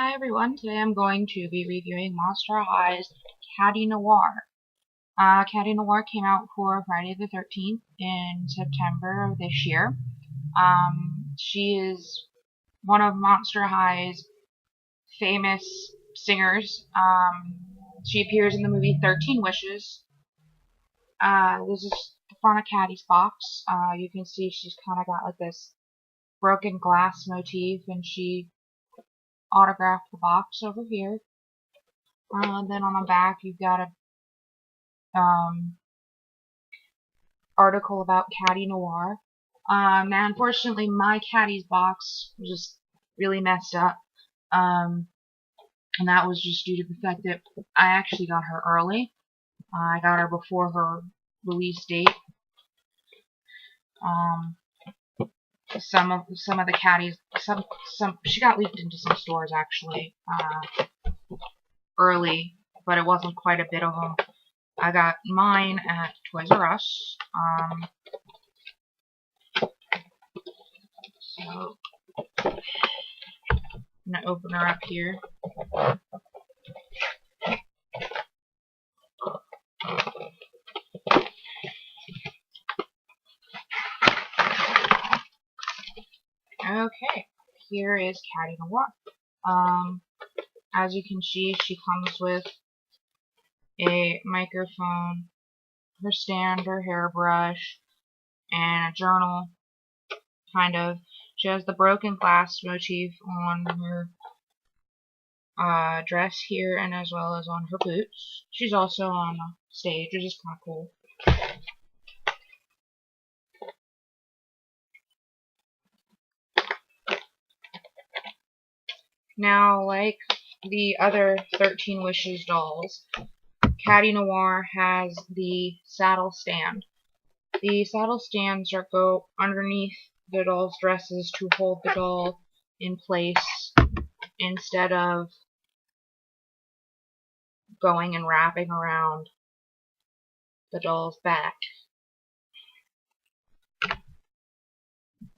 Hi everyone, today I'm going to be reviewing Monster High's Catty Noir. Catty Noir came out for Friday the 13th in September of this year. She is one of Monster High's famous singers. She appears in the movie 13 Wishes. This is the front of Catty's box. You can see she's kind of got like this broken glass motif, and she autographed the box over here. Then on the back, you've got a article about Catty Noir. Now, unfortunately, my Catty's box was just really messed up, and that was just due to the fact that I actually got her early. I got her before her release date. Some of the Catties, she got leaked into some stores actually early, but it wasn't quite a bit of them. I got mine at Toys R Us. So I'm gonna open her up here. Okay, here is Catty Noir. As you can see, she comes with a microphone, her stand, her hairbrush, and a journal, kind of. She has the broken glass motif on her dress here, and as well as on her boots. She's also on stage, which is kind of cool. Now, like the other 13 Wishes dolls, Catty Noir has the saddle stand. The saddle stands go underneath the doll's dresses to hold the doll in place instead of going and wrapping around the doll's back.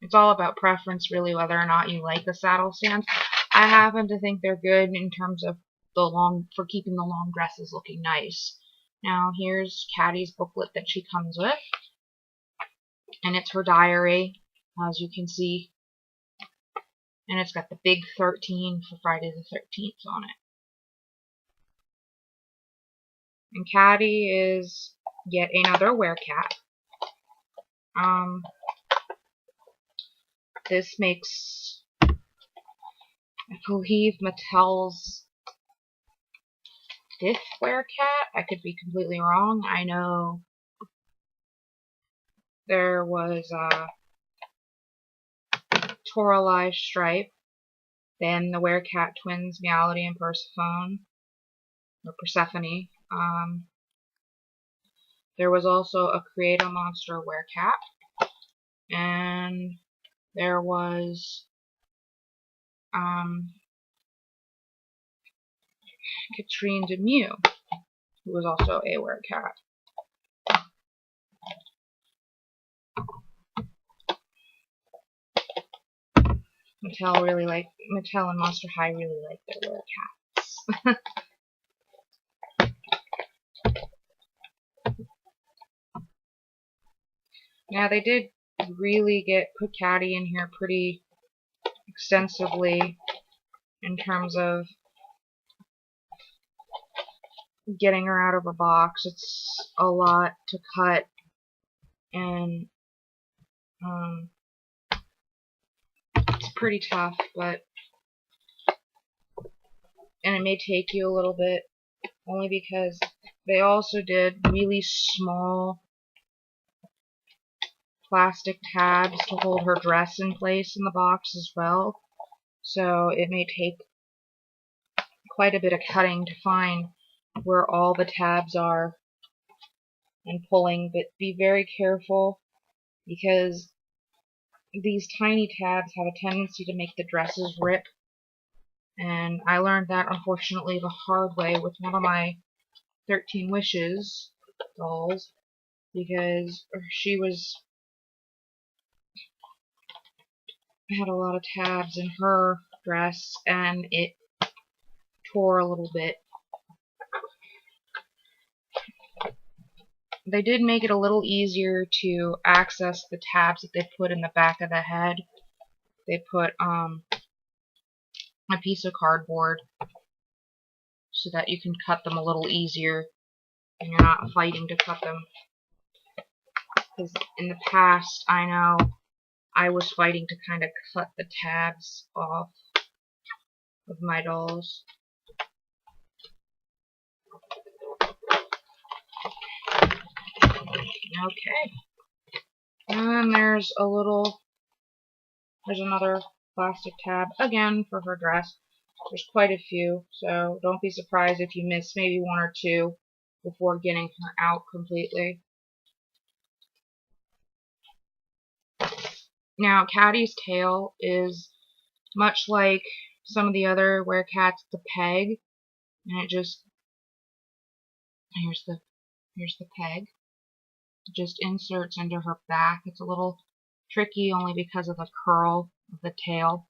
It's all about preference, really, whether or not you like the saddle stands. I happen to think they're good in terms of for keeping the long dresses looking nice. Now here's Catty's booklet that she comes with, and it's her diary, as you can see, and it's got the big 13 for Friday the 13th on it. And Catty is yet another werecat. This makes, I believe, Mattel's 5th werecat. I could be completely wrong. I know there was Toralei Stripe, then the werecat twins Meowdy and Persephone, or Persephone. There was also a Create-A-Monster werecat, and there was Katrine Demue, who was also a werecat. Mattel and Monster High really like their werecats. Now they did really put Catty in here pretty extensively in terms of getting her out of her box. It's a lot to cut, and it's pretty tough, and it may take you a little bit, only because they also did really small plastic tabs to hold her dress in place in the box as well. So it may take quite a bit of cutting to find where all the tabs are and pulling, but be very careful, because these tiny tabs have a tendency to make the dresses rip, and I learned that unfortunately the hard way with one of my 13 Wishes dolls, because she had a lot of tabs in her dress, and it for a little bit. They did make it a little easier to access the tabs that they put in the back of the head. They put a piece of cardboard so that you can cut them a little easier and you're not fighting to cut them. Because in the past, I know I was fighting to kind of cut the tabs off of my dolls. Okay. And there's another plastic tab, again, for her dress. There's quite a few, so don't be surprised if you miss maybe one or two before getting her out completely. Now, Catty's tail is much like some of the other werecats, the peg, and it just, here's the peg. It just inserts into her back. It's a little tricky only because of the curl of the tail,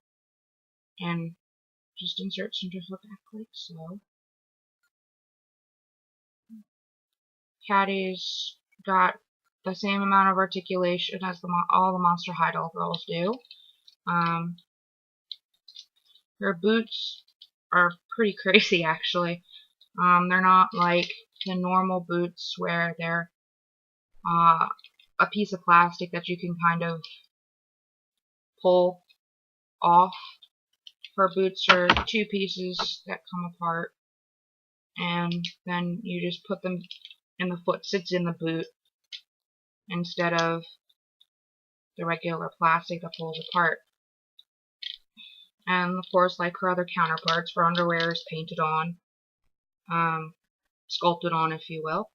and just inserts into her back like so. Catty's got the same amount of articulation as all the Monster High doll girls do. Her boots are pretty crazy, actually. They're not like the normal boots where they're a piece of plastic that you can kind of pull off. Her boots are two pieces that come apart, and then you just put them, and the foot sits in the boot instead of the regular plastic that pulls apart. And of course, like her other counterparts, her underwear is painted on, sculpted on, if you will.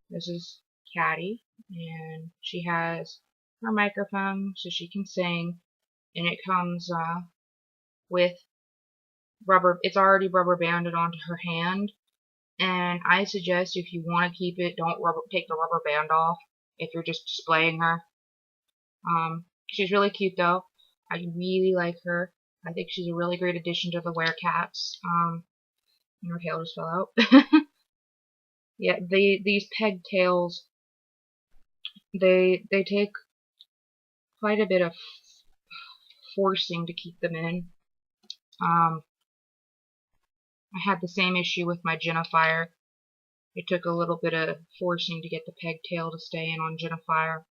This is Catty, and she has her microphone so she can sing, and it comes with rubber. It's already rubber banded onto her hand, and I suggest if you want to keep it, don't take the rubber band off if you're just displaying her. She's really cute though. I really like her. I think she's a really great addition to the werecats. And her tail just fell out. Yeah, these pegtails, they take quite a bit of forcing to keep them in. I had the same issue with my Jennifer. It took a little bit of forcing to get the pegtail to stay in on Jennifer.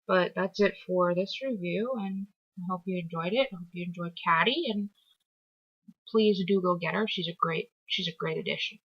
But that's it for this review, and I hope you enjoyed it. I hope you enjoyed Catty, and please do go get her. She's a great addition.